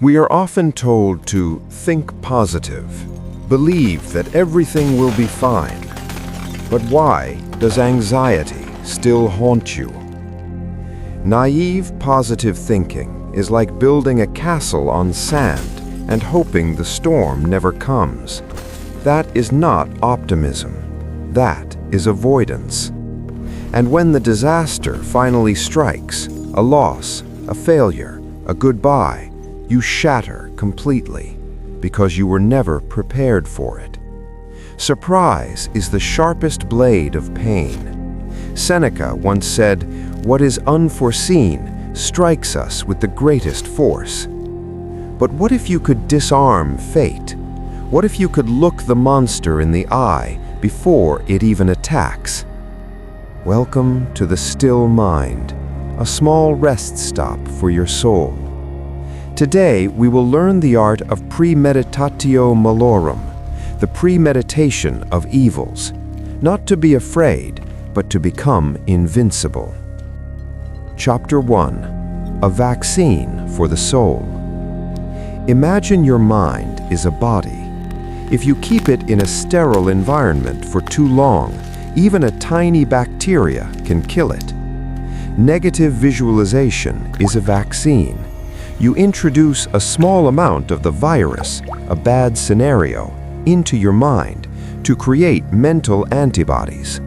We are often told to think positive, believe that everything will be fine. But why does anxiety still haunt you? Naive positive thinking is like building a castle on sand and hoping the storm never comes. That is not optimism. That is avoidance. And when the disaster finally strikes, a loss, a failure, a goodbye, you shatter completely because you were never prepared for it. Surprise is the sharpest blade of pain. Seneca once said, "What is unforeseen strikes us with the greatest force." But what if you could disarm fate? What if you could look the monster in the eye before it even attacks? Welcome to the still mind, a small rest stop for your soul. Today, we will learn the art of Premeditatio Malorum, the premeditation of evils, not to be afraid, but to become invincible. Chapter 1. A Vaccine for the Soul. Imagine your mind is a body. If you keep it in a sterile environment for too long, even a tiny bacteria can kill it. Negative visualization is a vaccine. You introduce a small amount of the virus, a bad scenario, into your mind to create mental antibodies.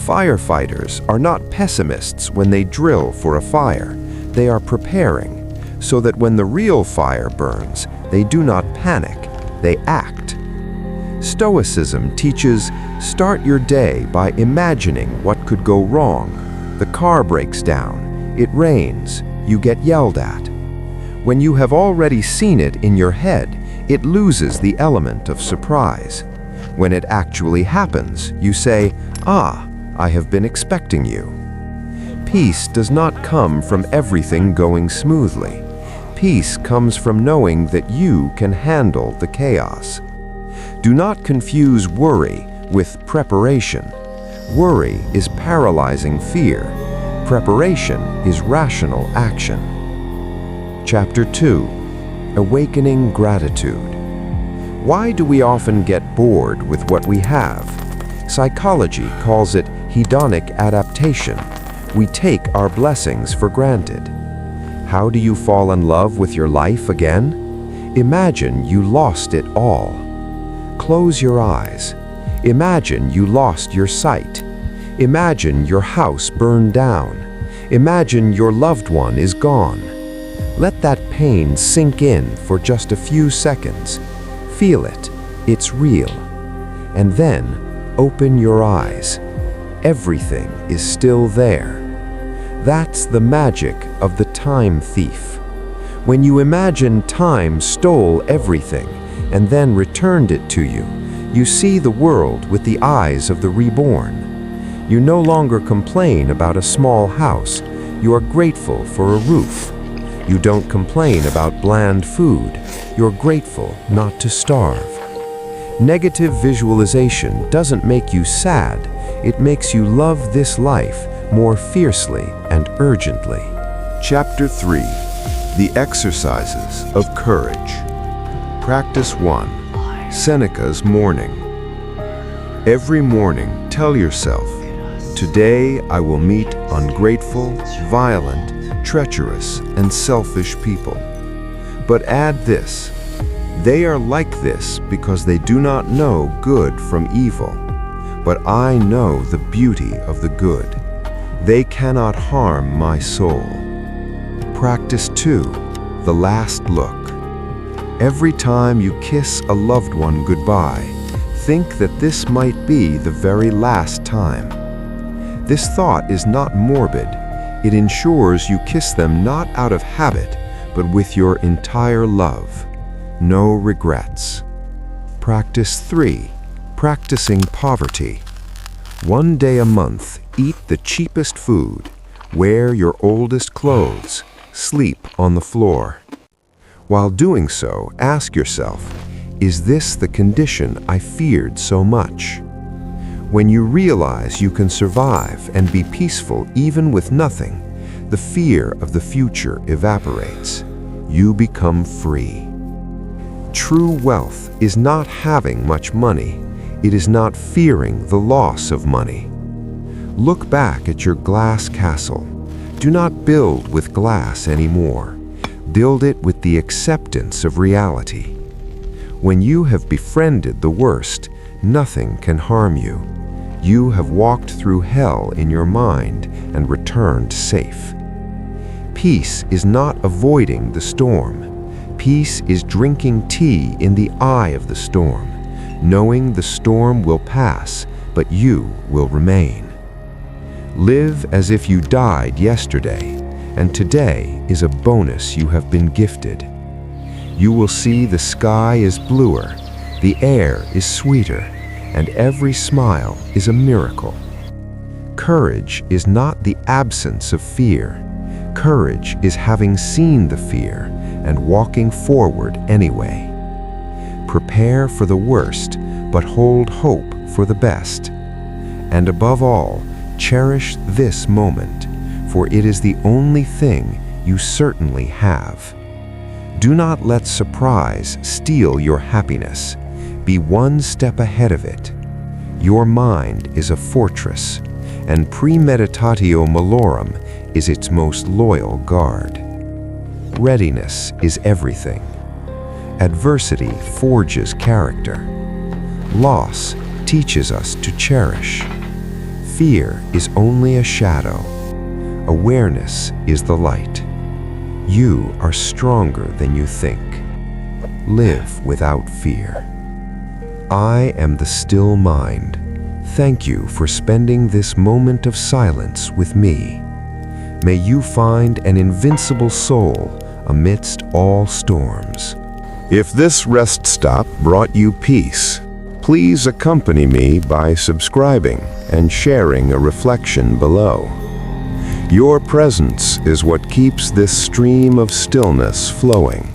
Firefighters are not pessimists when they drill for a fire. They are preparing, so that when the real fire burns, they do not panic, they act. Stoicism teaches, start your day by imagining what could go wrong. The car breaks down, it rains, you get yelled at. When you have already seen it in your head, it loses the element of surprise. When it actually happens, you say, "Ah, I have been expecting you." Peace does not come from everything going smoothly. Peace comes from knowing that you can handle the chaos. Do not confuse worry with preparation. Worry is paralyzing fear. Preparation is rational action. Chapter 2. Awakening Gratitude. Why do we often get bored with what we have? Psychology calls it hedonic adaptation. We take our blessings for granted. How do you fall in love with your life again? Imagine you lost it all. Close your eyes. Imagine you lost your sight. Imagine your house burned down. Imagine your loved one is gone. Let that pain sink in for just a few seconds. Feel it. It's real. And then open your eyes. Everything is still there. That's the magic of the time thief. When you imagine time stole everything and then returned it to you, you see the world with the eyes of the reborn. You no longer complain about a small house. You are grateful for a roof. You don't complain about bland food. You're grateful not to starve. Negative visualization doesn't make you sad. It makes you love this life more fiercely and urgently. Chapter 3. The Exercises of Courage. Practice 1. Seneca's Morning. Every morning, tell yourself, "Today I will meet ungrateful, violent, treacherous, and selfish people." But add this, "They are like this because they do not know good from evil. But I know the beauty of the good. They cannot harm my soul." Practice 2. The Last Look. Every time you kiss a loved one goodbye, think that this might be the very last time. This thought is not morbid. It ensures you kiss them not out of habit, but with your entire love. No regrets. Practice 3. Practicing poverty. One day a month, eat the cheapest food, wear your oldest clothes, sleep on the floor. While doing so, ask yourself, is this the condition I feared so much? When you realize you can survive and be peaceful even with nothing, the fear of the future evaporates. you become free. True wealth is not having much money. It is not fearing the loss of money. Look back at your glass castle. Do not build with glass anymore. Build it with the acceptance of reality. When you have befriended the worst, nothing can harm you. You have walked through hell in your mind and returned safe. Peace is not avoiding the storm. Peace is drinking tea in the eye of the storm, knowing the storm will pass, but you will remain. Live as if you died yesterday, and today is a bonus you have been gifted. You will see the sky is bluer, the air is sweeter, and every smile is a miracle. Courage is not the absence of fear. Courage is having seen the fear and walking forward anyway. Prepare for the worst, but hold hope for the best. And above all, cherish this moment, for it is the only thing you certainly have. Do not let surprise steal your happiness. Be one step ahead of it. Your mind is a fortress, and Premeditatio Malorum is its most loyal guard. Readiness is everything. Adversity forges character. Loss teaches us to cherish. Fear is only a shadow. Awareness is the light. You are stronger than you think. Live without fear. I am the still mind. Thank you for spending this moment of silence with me. May you find an invincible soul amidst all storms. If this rest stop brought you peace, please accompany me by subscribing and sharing a reflection below. Your presence is what keeps this stream of stillness flowing.